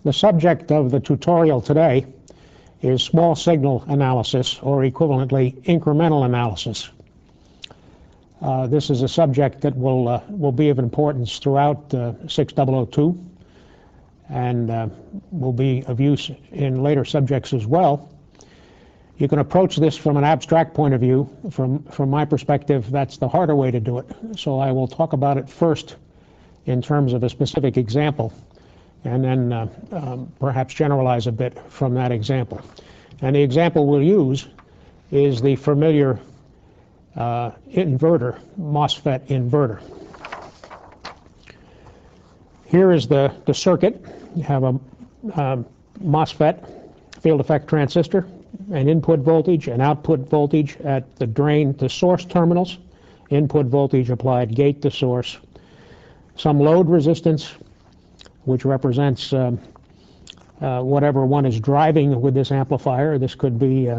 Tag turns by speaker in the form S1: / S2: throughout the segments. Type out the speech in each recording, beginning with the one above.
S1: The subject of the tutorial today is small signal analysis, or equivalently incremental analysis. This is a subject that will be of importance throughout 6002 and will be of use in later subjects as well. You can approach this from an abstract point of view. From my perspective, that's the harder way to do it. So I will talk about it first in terms of a specific example, and then perhaps generalize a bit from that example. And the example we'll use is the familiar inverter, MOSFET inverter. Here is the circuit. You have a MOSFET, field effect transistor, an input voltage, an output voltage at the drain to source terminals, input voltage applied gate to source, some load resistance, which represents whatever one is driving with this amplifier. This could be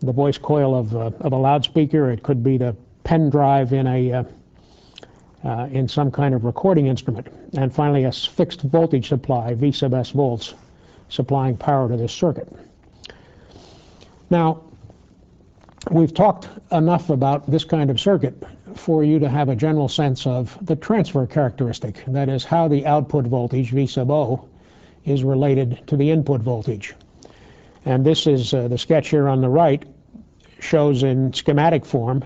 S1: the voice coil of a loudspeaker. It could be the pen drive in some kind of recording instrument. And finally, a fixed voltage supply, V sub S volts, supplying power to this circuit. Now, we've talked enough about this kind of circuit for you to have a general sense of the transfer characteristic, that is, how the output voltage, V sub O, is related to the input voltage. And this is the sketch here on the right shows in schematic form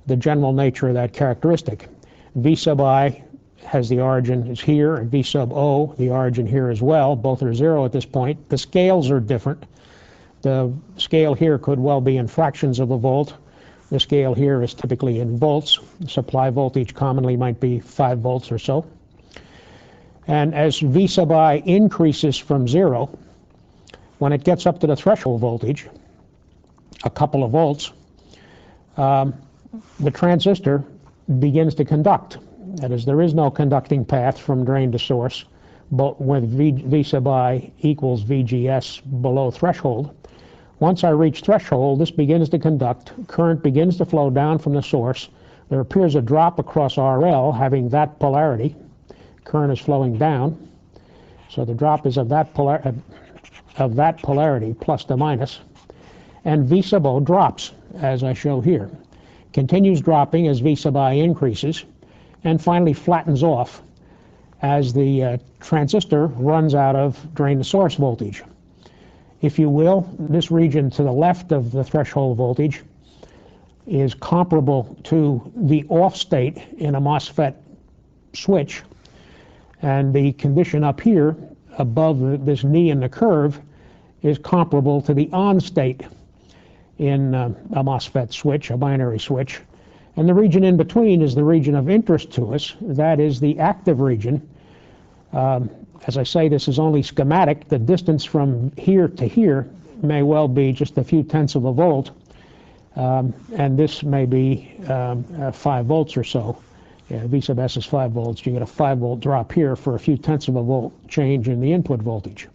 S1: the general nature of that characteristic. V sub I has the origin is here, and V sub O, the origin here as well. Both are 0 at this point. The scales are different. The scale here could well be in fractions of a volt. The scale here is typically in volts. The supply voltage commonly might be 5 volts or so. And as V sub I increases from 0, when it gets up to the threshold voltage, a couple of volts, the transistor begins to conduct. That is, there is no conducting path from drain to source, but when V sub I equals VGS below threshold. Once I reach threshold, this begins to conduct. Current begins to flow down from the source. There appears a drop across RL having that polarity. Current is flowing down. So the drop is of that polarity, plus to minus. And V sub O drops, as I show here. Continues dropping as V sub I increases, and finally flattens off as the transistor runs out of drain to source voltage. If you will, this region to the left of the threshold voltage is comparable to the off state in a MOSFET switch, and the condition up here above this knee in the curve is comparable to the on state in a MOSFET switch, a binary switch. And the region in between is the region of interest to us. That is the active region. As I say, this is only schematic. The distance from here to here may well be just a few tenths of a volt, and this may be 5 volts or so. Yeah, V sub S is 5 volts. You get a 5 volt drop here for a few tenths of a volt change in the input voltage.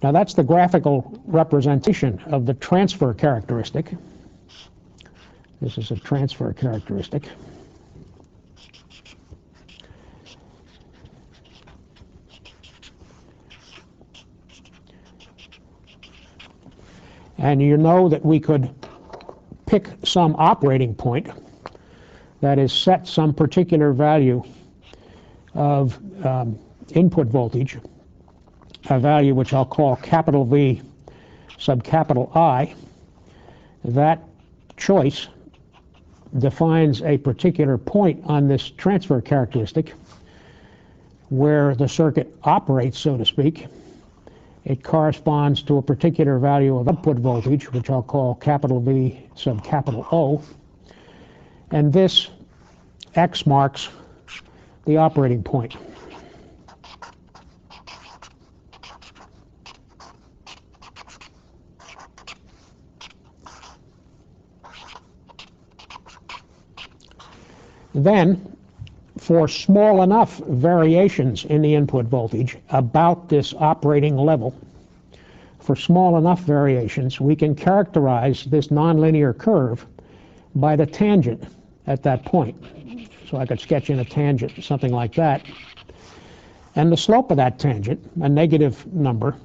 S1: Now that's the graphical representation of the transfer characteristic. This is a transfer characteristic. And you know that we could pick some operating point, that is, set some particular value of input voltage, a value which I'll call capital V sub capital I. That choice defines a particular point on this transfer characteristic where the circuit operates, so to speak. It corresponds to a particular value of output voltage, which I'll call capital V sub capital O. And this X marks the operating point. Then, for small enough variations in the input voltage about this operating level, for small enough variations, we can characterize this nonlinear curve by the tangent at that point. So I could sketch in a tangent, something like that. And the slope of that tangent, a negative number,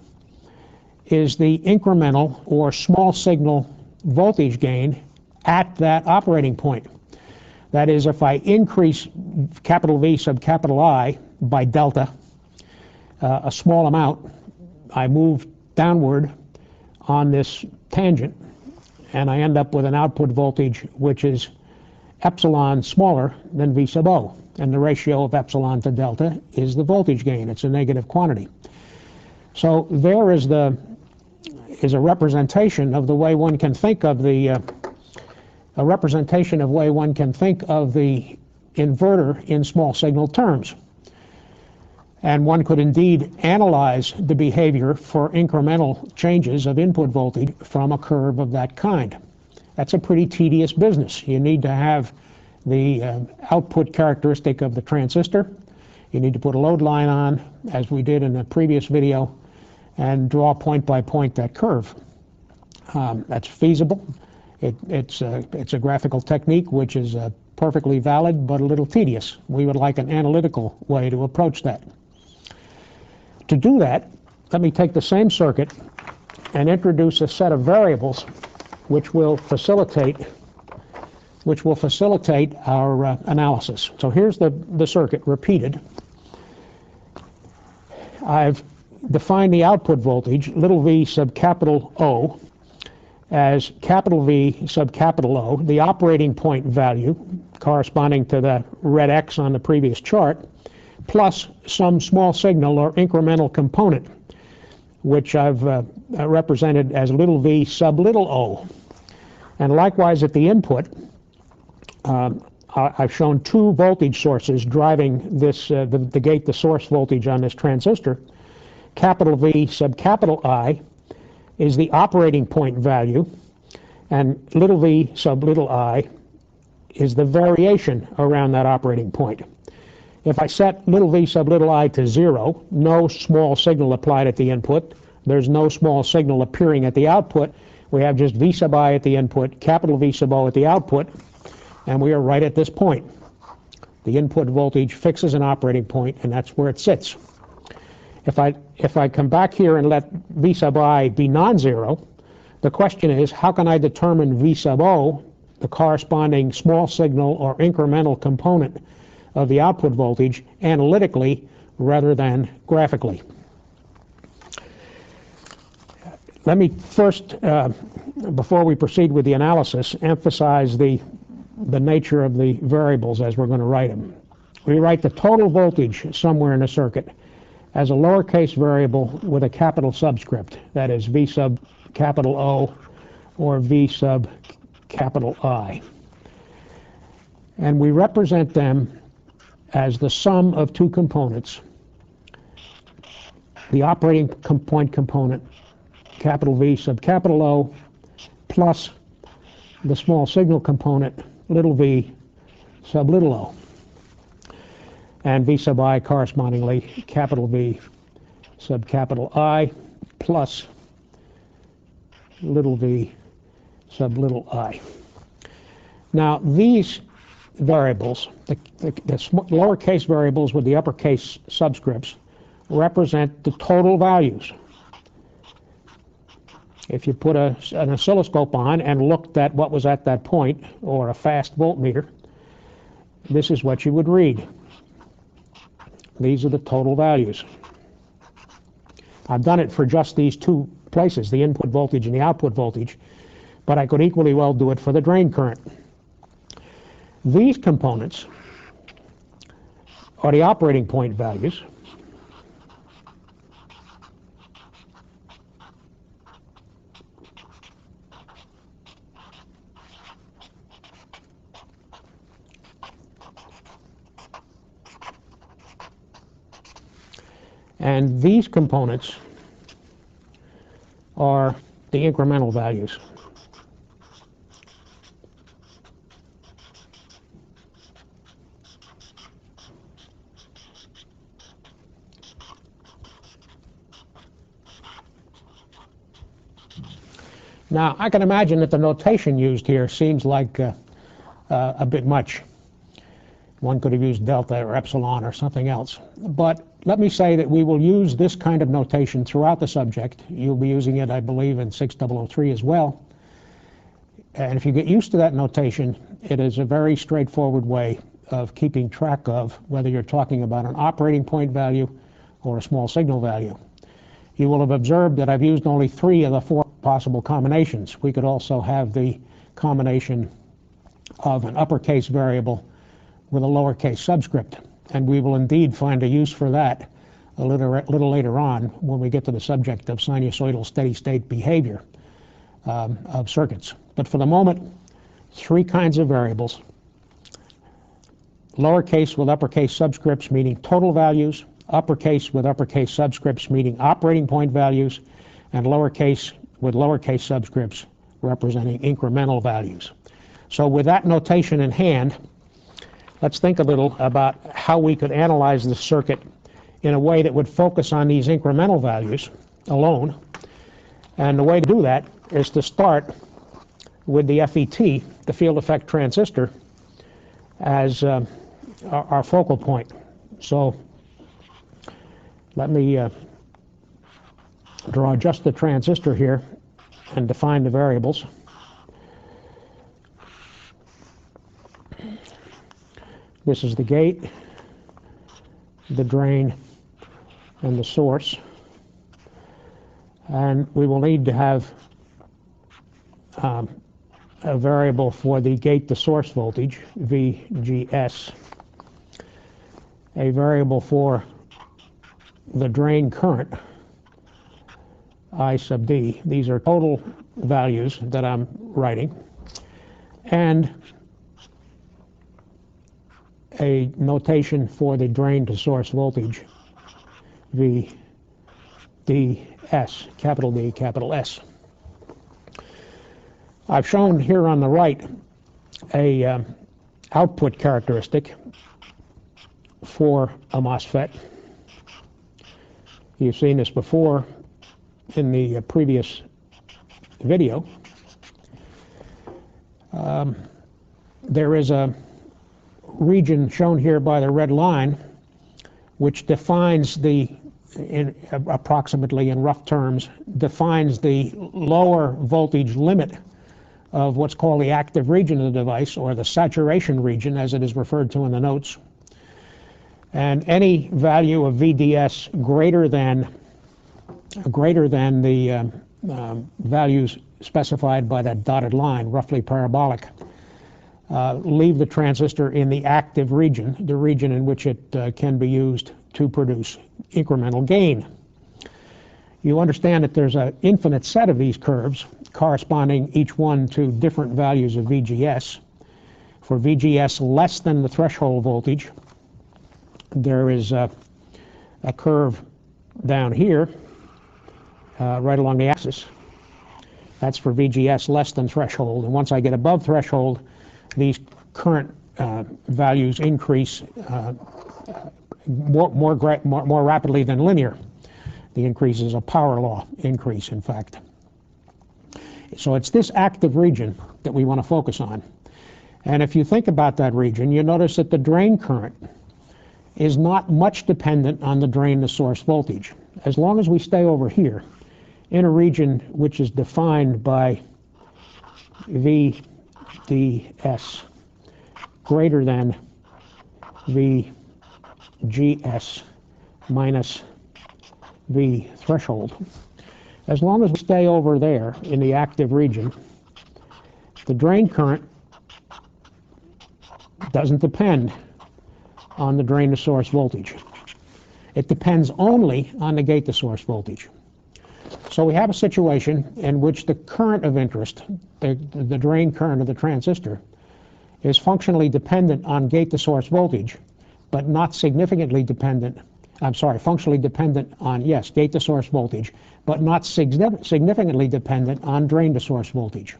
S1: is the incremental or small signal voltage gain at that operating point. That is, if I increase capital V sub capital I by delta, a small amount, I move downward on this tangent, and I end up with an output voltage which is epsilon smaller than V sub O. And the ratio of epsilon to delta is the voltage gain. It's a negative quantity. So there is a representation of the way one can think of the inverter in small signal terms. And one could indeed analyze the behavior for incremental changes of input voltage from a curve of that kind. That's a pretty tedious business. You need to have the output characteristic of the transistor. You need to put a load line on, as we did in the previous video, and draw point by point that curve. That's feasible. It's a graphical technique which is perfectly valid but a little tedious. We would like an analytical way to approach that. To do that, let me take the same circuit and introduce a set of variables which will facilitate our analysis. So here's the circuit repeated. I've defined the output voltage, little v sub capital O, as capital V sub capital O, the operating point value corresponding to the red X on the previous chart, plus some small signal or incremental component, which I've represented as little v sub little o. And likewise at the input, I've shown two voltage sources driving this, the gate to source voltage on this transistor. Capital V sub capital I is the operating point value, and little v sub little I is the variation around that operating point. If I set little v sub little I to 0, no small signal applied at the input, there's no small signal appearing at the output, we have just v sub I at the input, capital V sub O at the output, and we are right at this point. The input voltage fixes an operating point, and that's where it sits. If I come back here and let V sub I be non-zero, the question is, how can I determine V sub O, the corresponding small signal or incremental component of the output voltage, analytically rather than graphically? Let me first, before we proceed with the analysis, emphasize the nature of the variables as we're going to write them. We write the total voltage somewhere in the circuit as a lowercase variable with a capital subscript, that is V sub capital O or V sub capital I. And we represent them as the sum of two components, the operating point component, capital V sub capital O, plus the small signal component, little v sub little o. And V sub I correspondingly capital V sub capital I plus little v sub little I. Now these variables, the lowercase variables with the uppercase subscripts, represent the total values. If you put an oscilloscope on and looked at what was at that point, or a fast voltmeter, this is what you would read. These are the total values. I've done it for just these two places, the input voltage and the output voltage, but I could equally well do it for the drain current. These components are the operating point values, and these components are the incremental values. Now, I can imagine that the notation used here seems like a bit much. One could have used delta or epsilon or something else. But let me say that we will use this kind of notation throughout the subject. You'll be using it, I believe, in 6003 as well. And if you get used to that notation, it is a very straightforward way of keeping track of whether you're talking about an operating point value or a small signal value. You will have observed that I've used only 3 of the 4 possible combinations. We could also have the combination of an uppercase variable with a lowercase subscript, and we will indeed find a use for that a little later on when we get to the subject of sinusoidal steady-state behavior of circuits. But for the moment, 3 kinds of variables: lowercase with uppercase subscripts meaning total values, uppercase with uppercase subscripts meaning operating point values, and lowercase with lowercase subscripts representing incremental values. So with that notation in hand, let's think a little about how we could analyze the circuit in a way that would focus on these incremental values alone. And the way to do that is to start with the FET, the field effect transistor, as our focal point. So let me draw just the transistor here and define the variables. This is the gate, the drain, and the source. And we will need to have a variable for the gate to source voltage, VGS, a variable for the drain current, I sub D. These are total values that I'm writing, and a notation for the drain to source voltage, VDS, capital D, capital S. I've shown here on the right a output characteristic for a MOSFET. You've seen this before in the previous video. There is a region shown here by the red line which defines approximately in rough terms, defines the lower voltage limit of what's called the active region of the device, or the saturation region as it is referred to in the notes. And any value of VDS greater than the values specified by that dotted line, roughly parabolic, leave the transistor in the active region, the region in which it can be used to produce incremental gain. You understand that there's an infinite set of these curves corresponding each one to different values of VGS. For VGS less than the threshold voltage, there is a curve down here right along the axis. That's for VGS less than threshold. And once I get above threshold, these current values increase more rapidly than linear. The increase is a power law increase, in fact. So it's this active region that we want to focus on. And if you think about that region, you notice that the drain current is not much dependent on the drain to source voltage. As long as we stay over here in a region which is defined by VDS greater than VGS minus V threshold. As long as we stay over there in the active region, the drain current doesn't depend on the drain to source voltage. It depends only on the gate to source voltage. So we have a situation in which the current of interest, the drain current of the transistor, is functionally dependent on gate to source voltage, but not significantly dependent, functionally dependent on, yes, gate to source voltage, but not significantly dependent on drain to source voltage.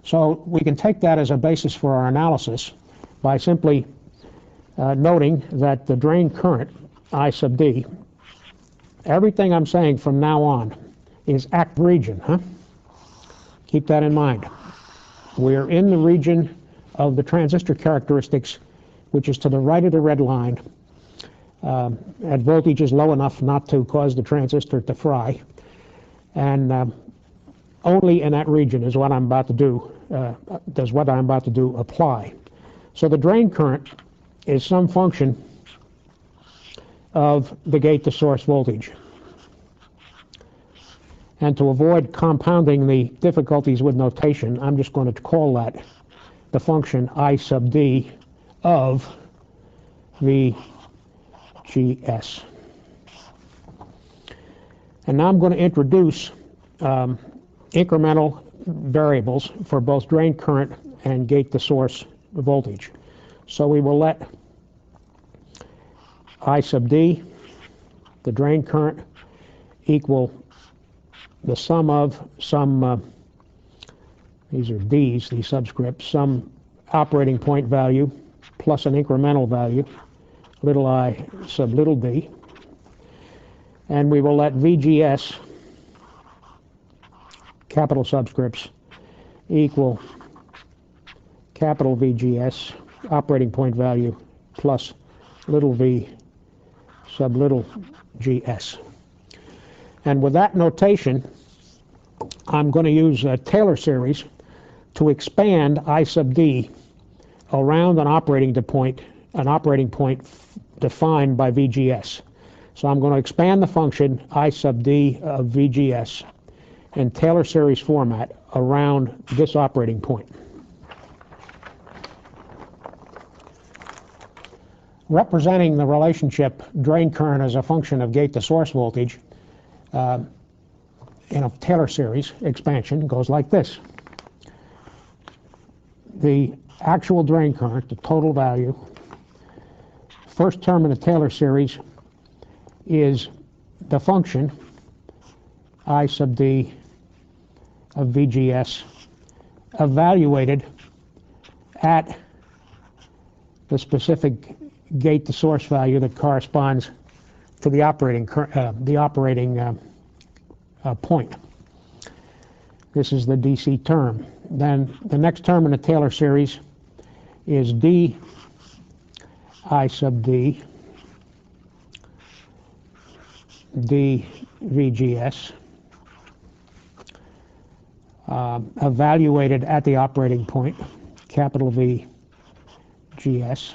S1: So we can take that as a basis for our analysis by simply noting that the drain current, I sub D, everything I'm saying from now on is active region, Keep that in mind. We're in the region of the transistor characteristics which is to the right of the red line, at voltages low enough not to cause the transistor to fry. And only in that region is what I'm about to do, does what I'm about to do apply. So the drain current is some function of the gate to source voltage. And to avoid compounding the difficulties with notation, I'm just going to call that the function I sub d of VGS. And now I'm going to introduce incremental variables for both drain current and gate to source voltage. So we will let I sub d, the drain current, equal the sum of some, these are d's, these subscripts, some operating point value plus an incremental value, little I sub little d. And we will let VGS, capital subscripts, equal capital VGS, operating point value, plus little v sub little gs. And with that notation, I'm going to use a Taylor series to expand I sub d around an operating point defined by VGS. So I'm going to expand the function I sub d of VGS in Taylor series format around this operating point. Representing the relationship drain current as a function of gate to source voltage in a Taylor series expansion goes like this. The actual drain current, the total value, first term in the Taylor series is the function I sub d of VGS evaluated at the specific gate to source value that corresponds to the operating point. This is the DC term. Then the next term in the Taylor series is d I sub d VGS evaluated at the operating point, capital V GS,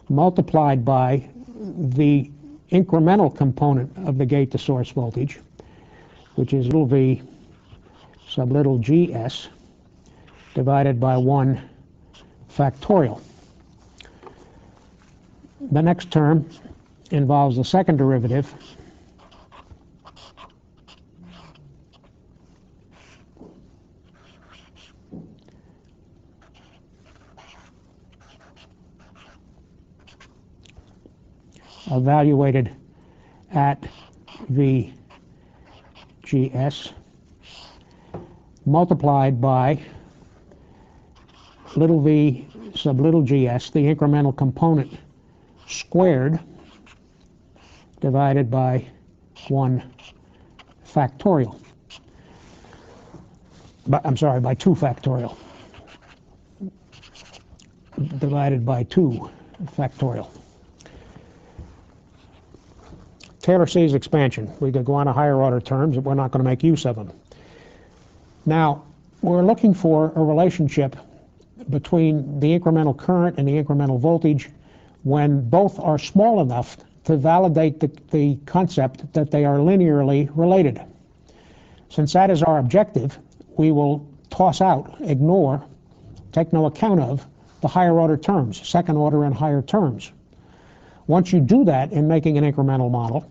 S1: multiplied by the incremental component of the gate to source voltage, which is little v sub little gs, divided by 1 factorial. The next term involves the second derivative, evaluated at VGS, multiplied by little v sub little gs, the incremental component, squared, divided by 1 factorial. By 2 factorial, divided by 2 factorial. Taylor series expansion. We could go on to higher order terms, but we're not going to make use of them. Now, we're looking for a relationship between the incremental current and the incremental voltage when both are small enough to validate the concept that they are linearly related. Since that is our objective, we will toss out, ignore, take no account of the higher order terms, second order and higher terms. Once you do that in making an incremental model,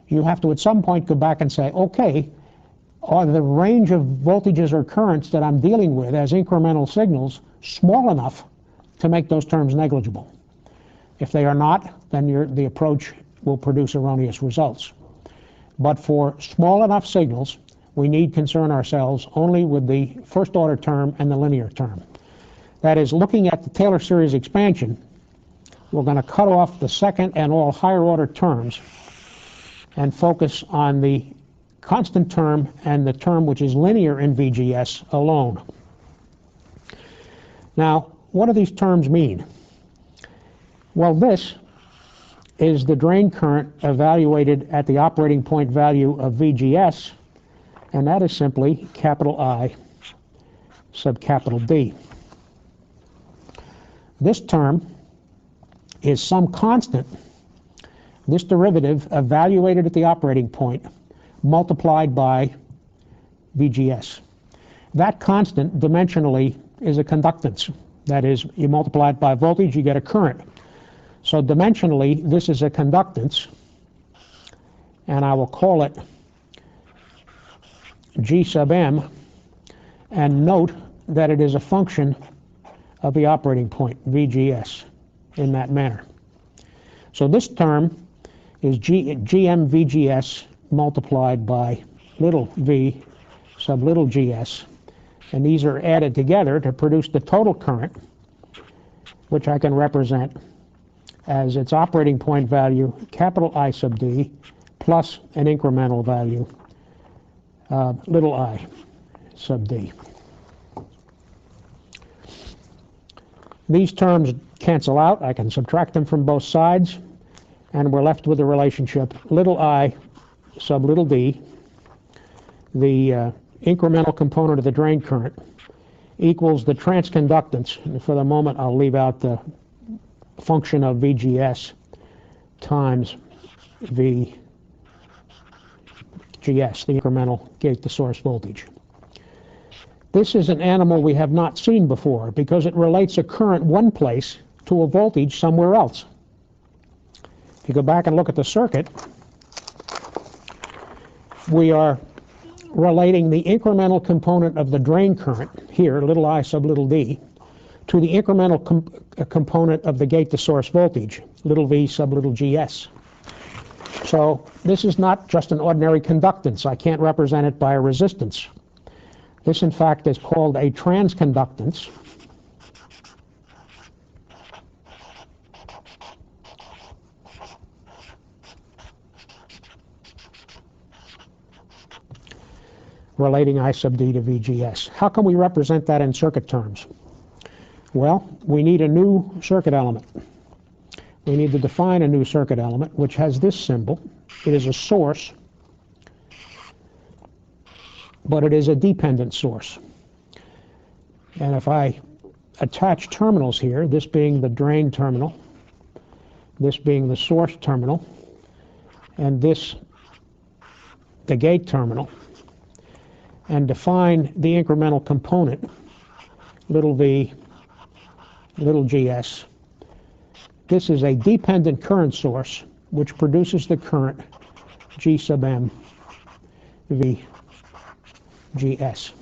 S1: you have to at some point go back and say, okay, are the range of voltages or currents that I'm dealing with as incremental signals small enough to make those terms negligible? If they are not, then the approach will produce erroneous results. But for small enough signals, we need concern ourselves only with the first order term and the linear term. That is, looking at the Taylor series expansion, we're going to cut off the second and all higher order terms and focus on the constant term and the term which is linear in VGS alone. Now, what do these terms mean? Well, this is the drain current evaluated at the operating point value of VGS, and that is simply capital I sub capital D. This term is some constant, this derivative evaluated at the operating point, multiplied by VGS. That constant dimensionally is a conductance. That is, you multiply it by voltage, you get a current. So dimensionally, this is a conductance, and I will call it G sub M, and note that it is a function of the operating point, VGS, in that manner. So this term is GM VGS multiplied by little v sub little gs, and these are added together to produce the total current, which I can represent as its operating point value, capital I sub D, plus an incremental value, little I sub D. These terms cancel out. I can subtract them from both sides, and we're left with the relationship little I sub little d, the incremental component of the drain current, equals the transconductance. And for the moment, I'll leave out the function of VGS times VGS, the incremental gate-to-source voltage. This is an animal we have not seen before because it relates a current one place to a voltage somewhere else. If you go back and look at the circuit, we are relating the incremental component of the drain current, here, little I sub little d, to the incremental component of the gate-to-source voltage, little v sub little gs. So this is not just an ordinary conductance. I can't represent it by a resistance. This, in fact, is called a transconductance. Relating I sub d to VGS. How can we represent that in circuit terms? Well, we need a new circuit element. We need to define a new circuit element, which has this symbol. It is a source, but it is a dependent source. And if I attach terminals here, this being the drain terminal, this being the source terminal, and this the gate terminal, and define the incremental component, little v, little gs, this is a dependent current source which produces the current G sub M V GS.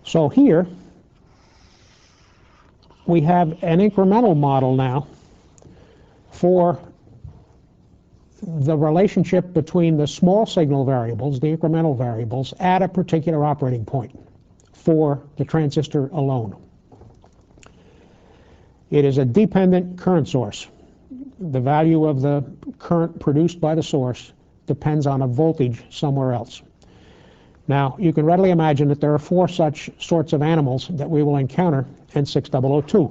S1: So here we have an incremental model now for the relationship between the small signal variables, the incremental variables, at a particular operating point for the transistor alone. It is a dependent current source. The value of the current produced by the source depends on a voltage somewhere else. Now, you can readily imagine that there are 4 such sorts of animals that we will encounter in 6002.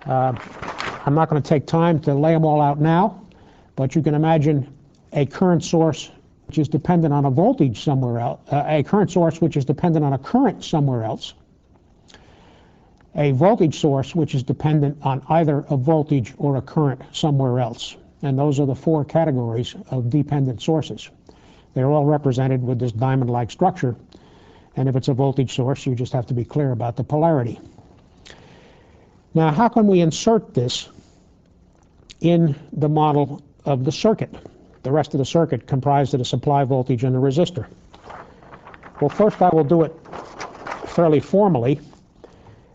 S1: I'm not going to take time to lay them all out now, but you can imagine a current source which is dependent on a voltage somewhere else, a current source which is dependent on a current somewhere else, a voltage source which is dependent on either a voltage or a current somewhere else. And those are the 4 categories of dependent sources. They're all represented with this diamond-like structure. And if it's a voltage source, you just have to be clear about the polarity. Now, how can we insert this in the model of the circuit? The rest of the circuit comprised of the supply voltage and the resistor. Well, first I will do it fairly formally,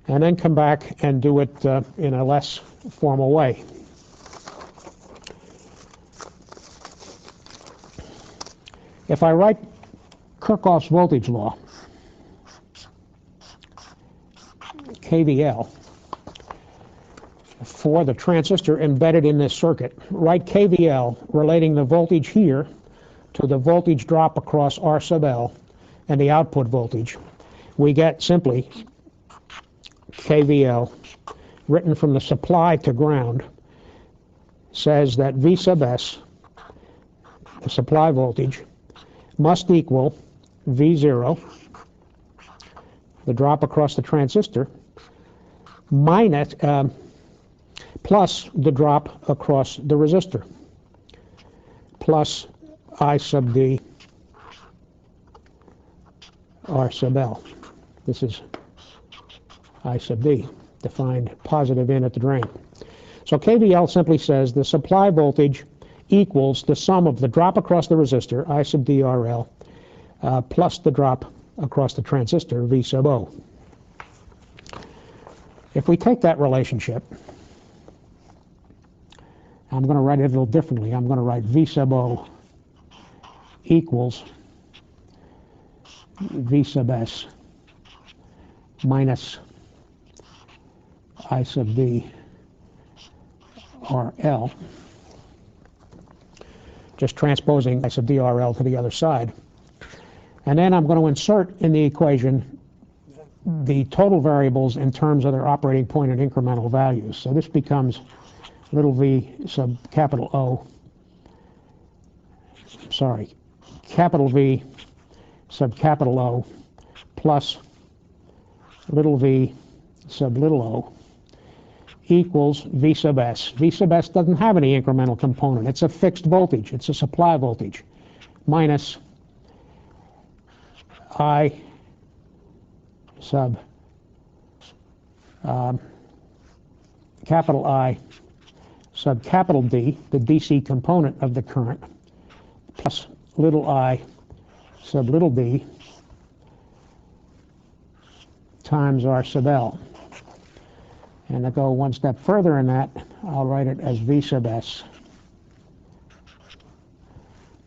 S1: and then come back and do it in a less formal way. If I write Kirchhoff's voltage law, KVL, for the transistor embedded in this circuit, write KVL relating the voltage here to the voltage drop across R sub L and the output voltage, we get simply KVL written from the supply to ground, says that V sub S, the supply voltage, must equal V0, the drop across the transistor, minus plus the drop across the resistor, plus I sub D R sub L. This is I sub D, defined positive in at the drain. So KVL simply says the supply voltage equals the sum of the drop across the resistor, I sub D R L, plus the drop across the transistor, V sub O. If we take that relationship, I'm going to write it a little differently. I'm going to write V sub O equals V sub S minus I sub D RL, just transposing I sub D RL to the other side. And then I'm going to insert in the equation the total variables in terms of their operating point and incremental values. So this becomes little v sub capital O, capital V sub capital O plus little v sub little o equals V sub S. V sub S doesn't have any incremental component. It's a fixed voltage. It's a supply voltage, minus I sub capital I sub capital D, the DC component of the current, plus little I sub little d times R sub L. And to go one step further in that, I'll write it as V sub S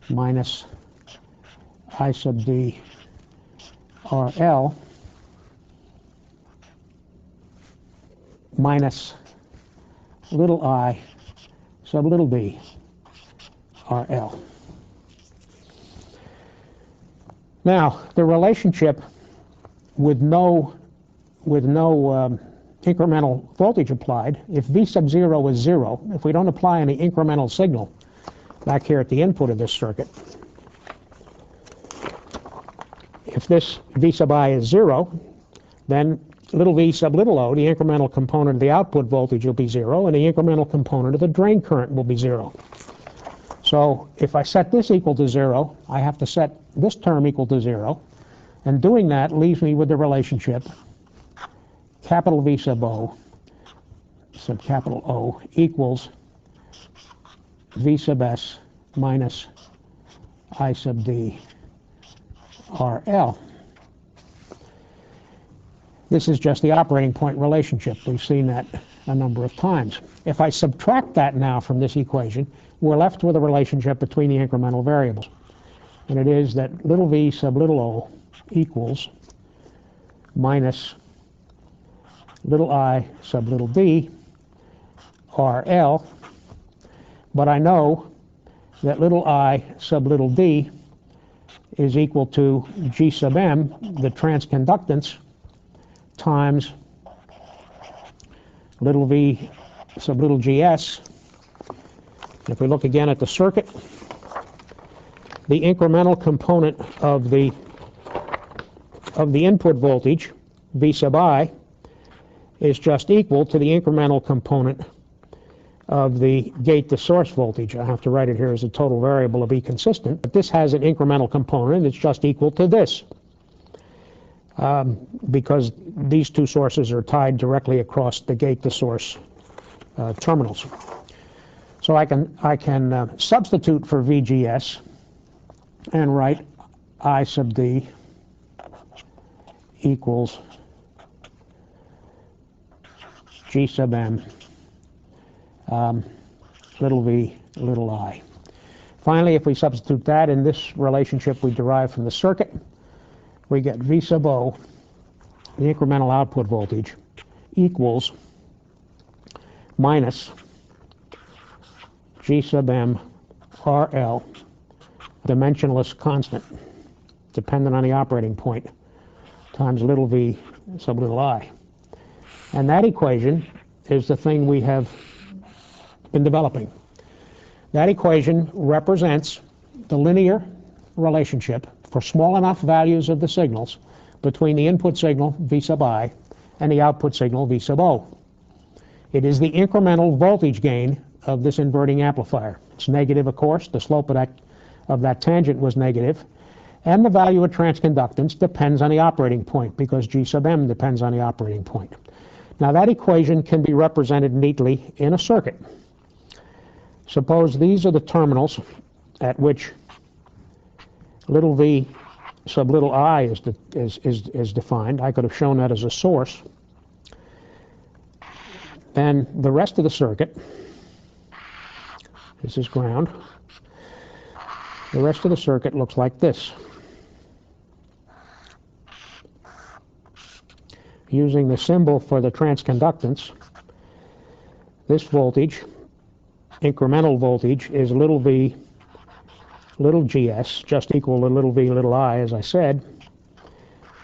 S1: minus I sub D RL minus little I sub little d RL. Now, the relationship with no incremental voltage applied, if V sub 0 is 0, if we don't apply any incremental signal back here at the input of this circuit, if this V sub I is 0, then little v sub little o, the incremental component of the output voltage, will be 0, and the incremental component of the drain current will be 0. So if I set this equal to 0, I have to set this term equal to 0, and doing that leaves me with the relationship capital V sub O sub capital O equals V sub S minus I sub D RL. This is just the operating point relationship. We've seen that a number of times. If I subtract that now from this equation, we're left with a relationship between the incremental variables. And it is that little v sub little o equals minus little I sub little d RL. But I know that little I sub little d is equal to G sub M, the transconductance, times little v sub little gs. If we look again at the circuit, the incremental component of the input voltage, V sub I, is just equal to the incremental component of the gate to source voltage. I have to write it here as a total variable to be consistent, but this has an incremental component that's just equal to this, because these two sources are tied directly across the gate to source terminals. So I can substitute for VGS and write I sub D equals G sub M little v little I. Finally, if we substitute that in this relationship we derive from the circuit, we get V sub O, the incremental output voltage, equals minus G sub M RL, dimensionless constant, dependent on the operating point, times little v sub little I. And that equation is the thing we have been developing. That equation represents the linear relationship for small enough values of the signals between the input signal V sub I and the output signal V sub O. It is the incremental voltage gain of this inverting amplifier. It's negative, of course. The slope of that tangent was negative. And the value of transconductance depends on the operating point, because G sub M depends on the operating point. Now, that equation can be represented neatly in a circuit. Suppose these are the terminals at which little v sub little I is defined. I could have shown that as a source. Then the rest of the circuit, this is ground. The rest of the circuit looks like this. Using the symbol for the transconductance, this voltage, incremental voltage, is little v little gs, just equal to little v little I, as I said.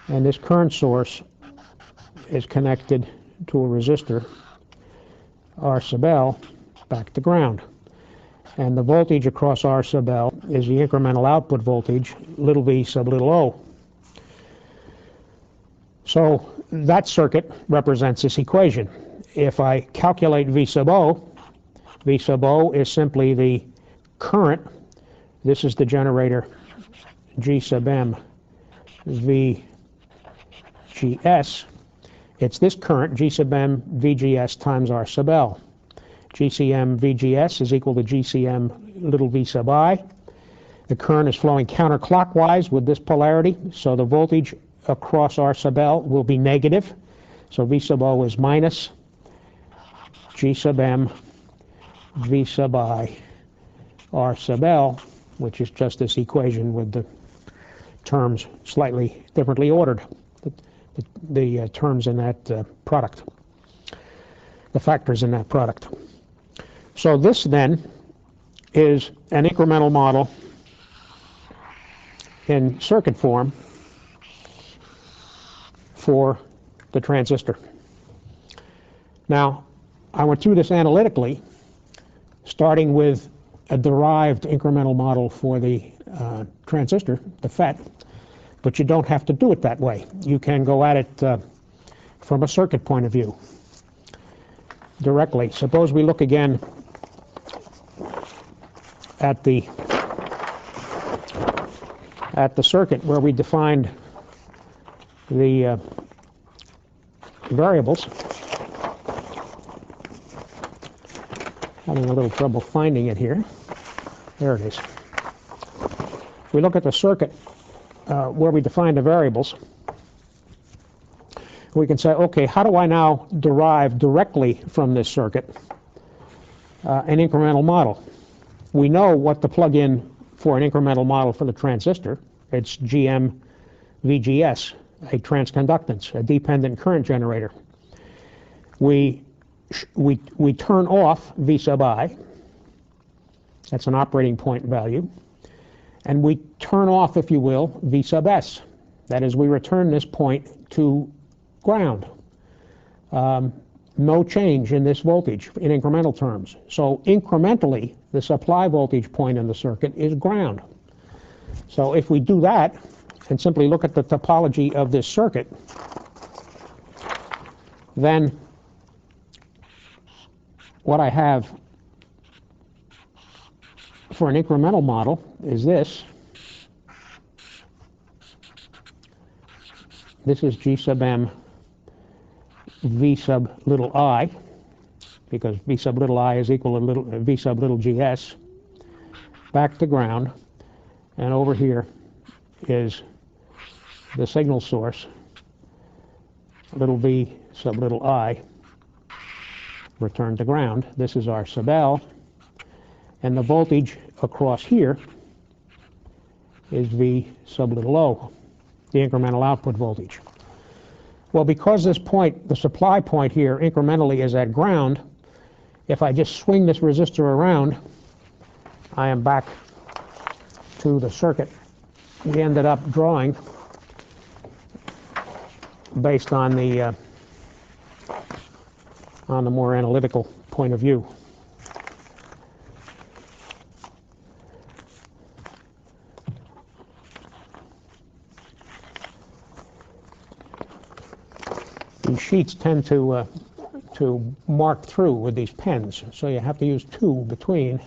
S1: And this current source is connected to a resistor, R sub L, back to ground. And the voltage across R sub L is the incremental output voltage, little v sub little o. So that circuit represents this equation. If I calculate V sub O is simply the current. This is the generator G sub M VGS. It's this current, G sub M VGS times R sub L. GCM VGS is equal to GCM little v sub I. The current is flowing counterclockwise with this polarity, so the voltage across R sub L will be negative. So V sub O is minus G sub M V sub I R sub L, which is just this equation with the terms slightly differently ordered, the terms in that product, the factors in that product. So this then is an incremental model in circuit form for the transistor. Now, I went through this analytically, starting with a derived incremental model for the transistor, the FET, but you don't have to do it that way. You can go at it from a circuit point of view directly. Suppose we look again at the circuit where we defined the variables. Having a little trouble finding it here. There it is. We look at the circuit where we define the variables. We can say, okay, how do I now derive directly from this circuit an incremental model? We know what to plug in for an incremental model for the transistor. It's GM VGS, a transconductance, a dependent current generator. We turn off V sub I. That's an operating point value. And we turn off, if you will, V sub S. That is, we return this point to ground. No change in this voltage in incremental terms. So incrementally, the supply voltage point in the circuit is ground. So if we do that and simply look at the topology of this circuit, then what I have for an incremental model is this. This is G sub M V sub little I, because V sub little I is equal to V sub little GS, back to ground, and over here is the signal source, little v sub little I, returned to ground. This is R sub L, and the voltage across here is V sub little o, the incremental output voltage. Well, because this point, the supply point here, incrementally is at ground, if I just swing this resistor around, I am back to the circuit we ended up drawing based on the on the more analytical point of view. These sheets tend to mark through with these pens, so you have to use two between.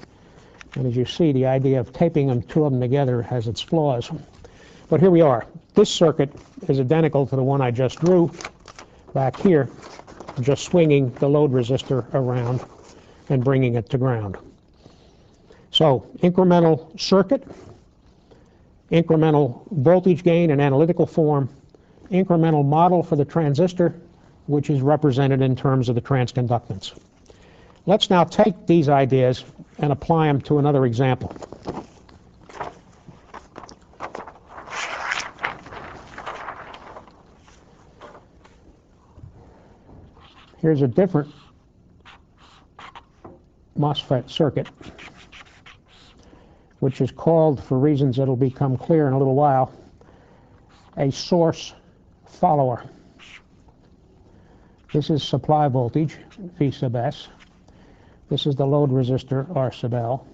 S1: And as you see, the idea of taping two of them together has its flaws. But here we are. This circuit is identical to the one I just drew back here, just swinging the load resistor around and bringing it to ground. So incremental circuit, incremental voltage gain in analytical form, incremental model for the transistor, which is represented in terms of the transconductance. Let's now take these ideas and apply them to another example. Here's a different MOSFET circuit, which is called, for reasons that will become clear in a little while, a source follower. This is supply voltage, V sub S. This is the load resistor, R sub L.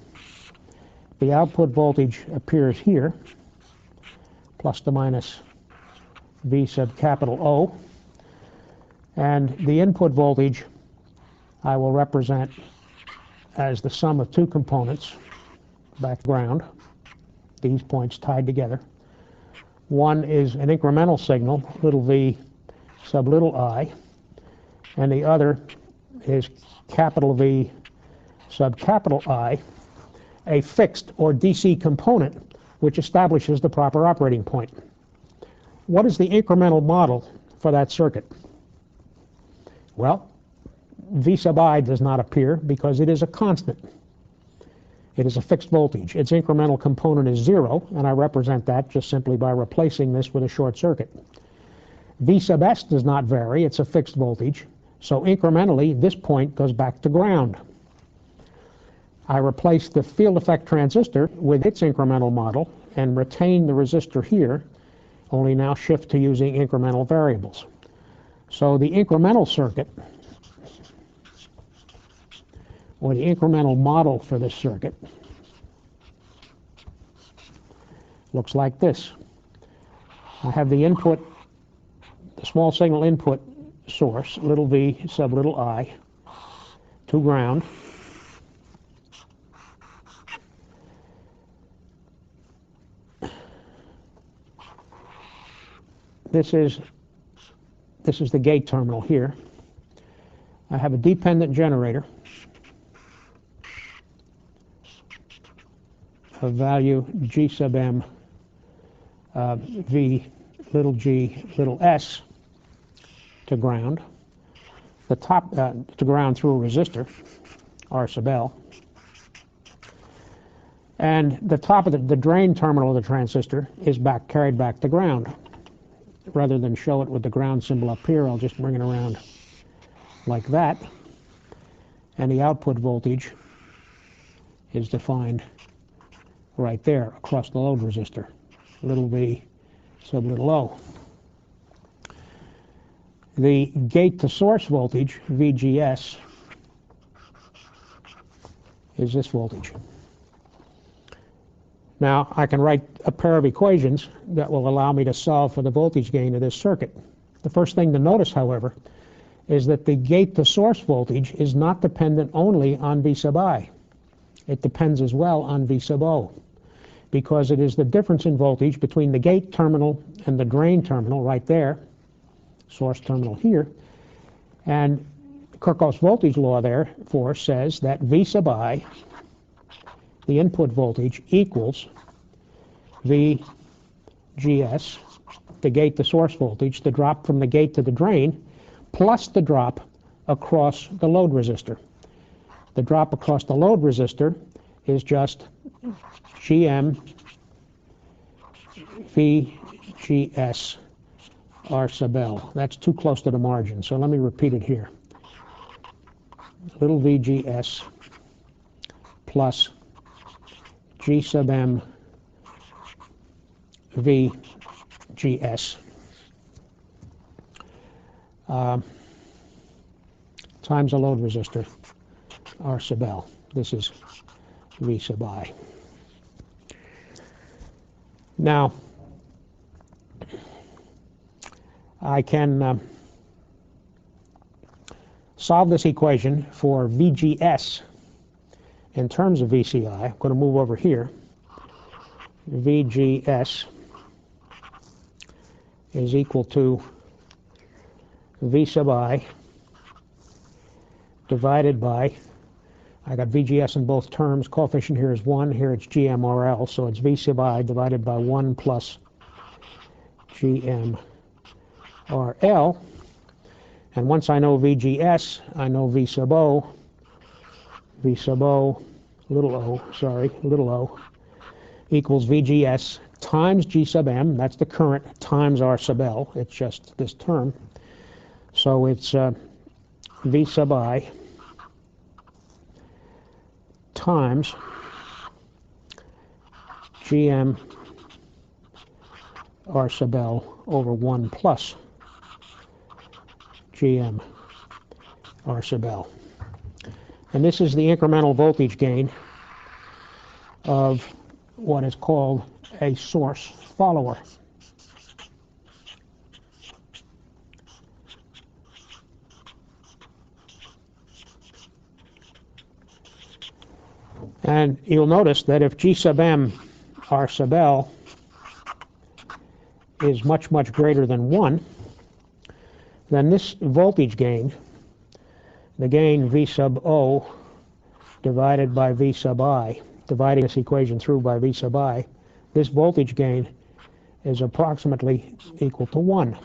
S1: The output voltage appears here, plus to minus V sub capital O. And the input voltage I will represent as the sum of two components, back ground, these points tied together. One is an incremental signal, little v sub little I, and the other is capital V sub capital I, a fixed or DC component which establishes the proper operating point. What is the incremental model for that circuit? Well, V sub I does not appear because it is a constant. It is a fixed voltage. Its incremental component is 0, and I represent that just simply by replacing this with a short circuit. V sub S does not vary. It's a fixed voltage. So incrementally, this point goes back to ground. I replace the field effect transistor with its incremental model and retain the resistor here, only now shift to using incremental variables. So the incremental circuit, or the incremental model for this circuit, looks like this. I have the input, the small signal input source, little v sub little I, to ground. This is the gate terminal here. I have a dependent generator of value G sub M V little g little s to ground. The top to ground through a resistor, R sub L. And the top of the drain terminal of the transistor is carried back to ground. Rather than show it with the ground symbol up here, I'll just bring it around like that. And the output voltage is defined right there across the load resistor, little v sub little o. The gate to source voltage, VGS, is this voltage. Now, I can write a pair of equations that will allow me to solve for the voltage gain of this circuit. The first thing to notice, however, is that the gate to source voltage is not dependent only on V sub I. It depends as well on V sub O, because it is the difference in voltage between the gate terminal and the drain terminal right there, source terminal here, and Kirchhoff's voltage law therefore says that V sub I, the input voltage, equals VGS, the gate to source voltage, the drop from the gate to the drain, plus the drop across the load resistor. The drop across the load resistor is just GM VGS R sub L. That's too close to the margin, so let me repeat it here. Little VGS plus G sub M VGS. It's times the load resistor, R sub L. This is V sub I. Now, I can solve this equation for VGS in terms of VCI. I'm going to move over here. VGS is equal to V sub I divided by, I got VGS in both terms, coefficient here is 1, here it's GMRL, so it's V sub I divided by 1 plus GMRL. And once I know VGS, I know V sub O, little o, equals VGS times G sub M, that's the current, times R sub L, it's just this term. So it's V sub I times GM R sub L over 1 plus GM R sub L. And this is the incremental voltage gain of what is called a source follower. And you'll notice that if G sub M R sub L is much, much greater than 1, then this voltage gain, the gain V sub O divided by V sub I, dividing this equation through by V sub I, this voltage gain is approximately equal to 1.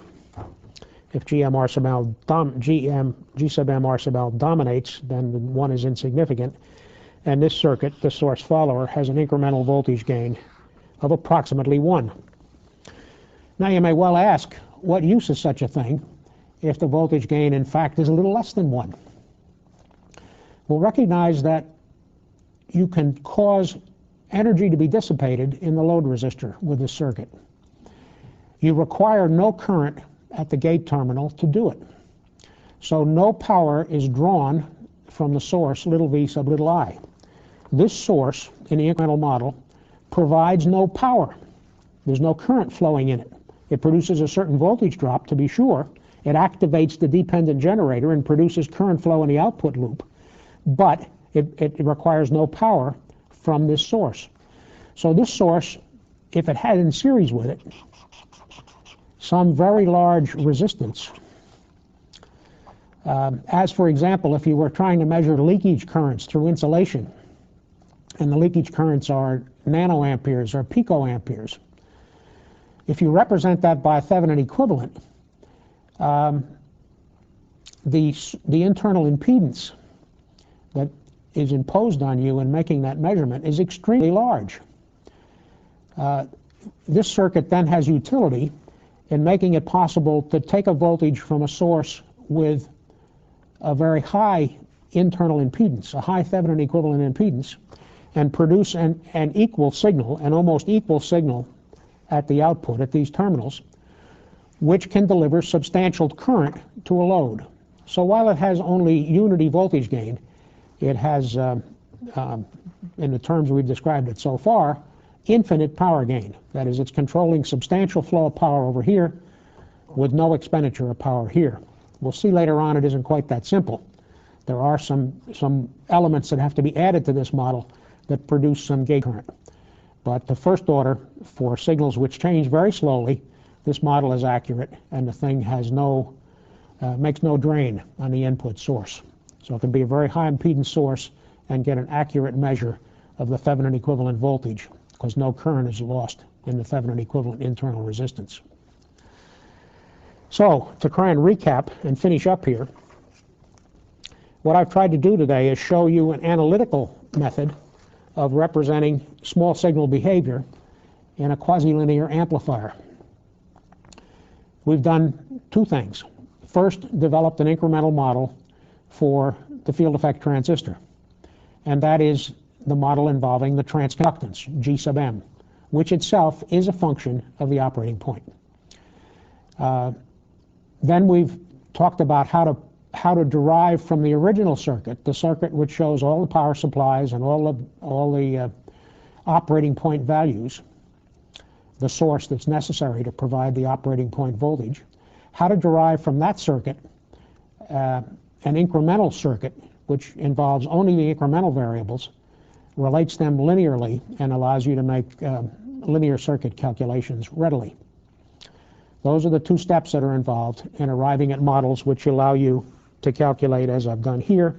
S1: If G sub M R sub L dominates, then 1 is insignificant. And this circuit, the source follower, has an incremental voltage gain of approximately 1. Now you may well ask, what use is such a thing if the voltage gain, in fact, is a little less than 1? Well, recognize that you can cause energy to be dissipated in the load resistor with this circuit. You require no current at the gate terminal to do it. So no power is drawn from the source, little v sub little I. This source, in the incremental model, provides no power. There's no current flowing in it. It produces a certain voltage drop, to be sure. It activates the dependent generator and produces current flow in the output loop. But it requires no power from this source. So this source, if it had in series with it some very large resistance, as for example, if you were trying to measure leakage currents through insulation, and the leakage currents are nanoamperes or picoamperes, if you represent that by a Thevenin equivalent, the internal impedance that is imposed on you in making that measurement is extremely large. This circuit then has utility in making it possible to take a voltage from a source with a very high internal impedance, a high Thevenin equivalent impedance, and produce an equal signal, an almost equal signal at the output at these terminals, which can deliver substantial current to a load. So while it has only unity voltage gain, it has, in the terms we've described it so far, infinite power gain. That is, it's controlling substantial flow of power over here with no expenditure of power here. We'll see later on it isn't quite that simple. There are some elements that have to be added to this model that produce some gate current. But the first order, for signals which change very slowly, this model is accurate, and the thing has makes no drain on the input source. So it can be a very high impedance source and get an accurate measure of the Thevenin equivalent voltage, because no current is lost in the Thevenin equivalent internal resistance. So to try and recap and finish up here, what I've tried to do today is show you an analytical method of representing small signal behavior in a quasi-linear amplifier. We've done two things. First, developed an incremental model for the field effect transistor, and that is the model involving the transconductance, G sub M, which itself is a function of the operating point. Then we've talked about how to how to derive from the original circuit, the circuit which shows all the power supplies and all the operating point values, the source that's necessary to provide the operating point voltage, how to derive from that circuit an incremental circuit which involves only the incremental variables, relates them linearly, and allows you to make linear circuit calculations readily. Those are the two steps that are involved in arriving at models which allow you to calculate, as I've done here,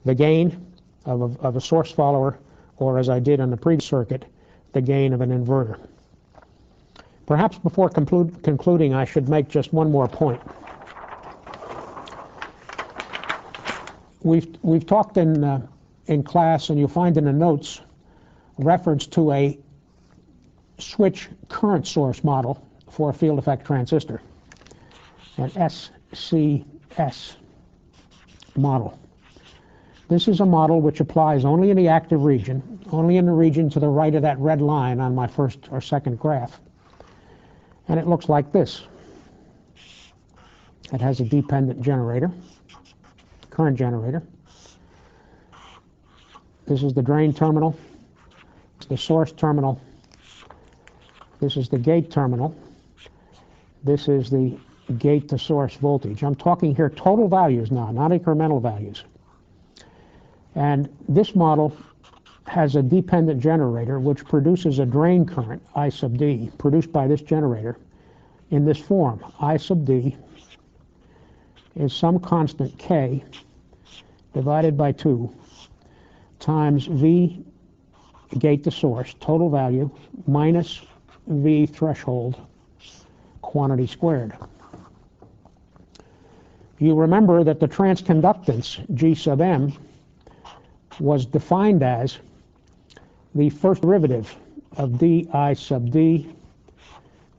S1: the gain of a source follower, or as I did on the previous circuit, the gain of an inverter. Perhaps before concluding, I should make just one more point. We've talked in class, and you'll find in the notes, reference to a switch current source model for a field effect transistor, an SCS model. This is a model which applies only in the active region, only in the region to the right of that red line on my first or second graph. And it looks like this. It has a dependent generator, current generator. This is the drain terminal, the source terminal, this is the gate terminal, this is the gate to source voltage. I'm talking here total values now, not incremental values. And this model has a dependent generator which produces a drain current, I sub D, produced by this generator in this form. I sub D is some constant K divided by 2 times V gate to source, total value, minus V threshold, quantity squared. You remember that the transconductance, G sub M, was defined as the first derivative of dI sub D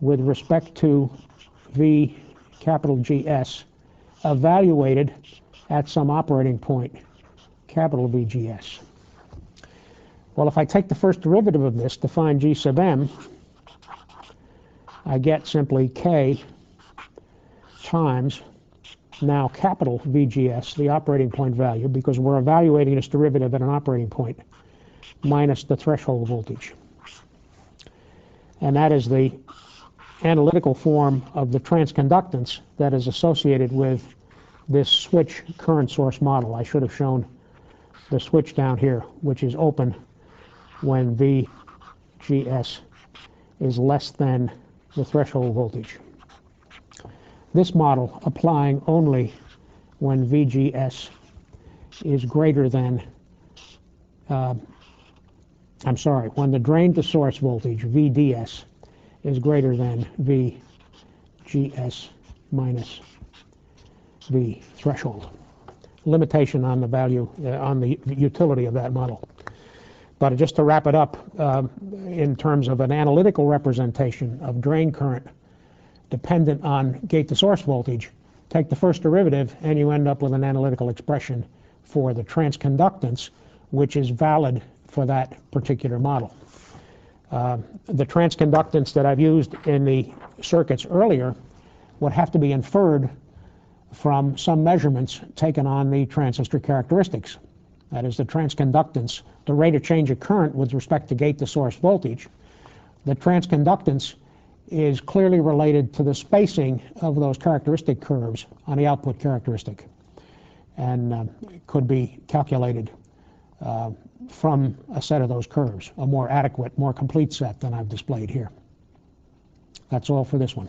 S1: with respect to V capital GS evaluated at some operating point, capital VGS. Well, if I take the first derivative of this to find G sub M, I get simply K times now capital VGS, the operating point value, because we're evaluating this derivative at an operating point, minus the threshold voltage. And that is the analytical form of the transconductance that is associated with this switch current source model. I should have shown the switch down here, which is open when VGS is less than the threshold voltage. This model applying only when VGS is greater than, when the drain to source voltage, VDS, is greater than VGS minus V threshold. Limitation on the value, on the utility of that model. But just to wrap it up, in terms of an analytical representation of drain current dependent on gate to source voltage, take the first derivative and you end up with an analytical expression for the transconductance, which is valid for that particular model. The transconductance that I've used in the circuits earlier would have to be inferred from some measurements taken on the transistor characteristics. That is the transconductance, the rate of change of current with respect to gate to source voltage. The transconductance is clearly related to the spacing of those characteristic curves on the output characteristic, and could be calculated from a set of those curves, a more adequate, more complete set than I've displayed here. That's all for this one.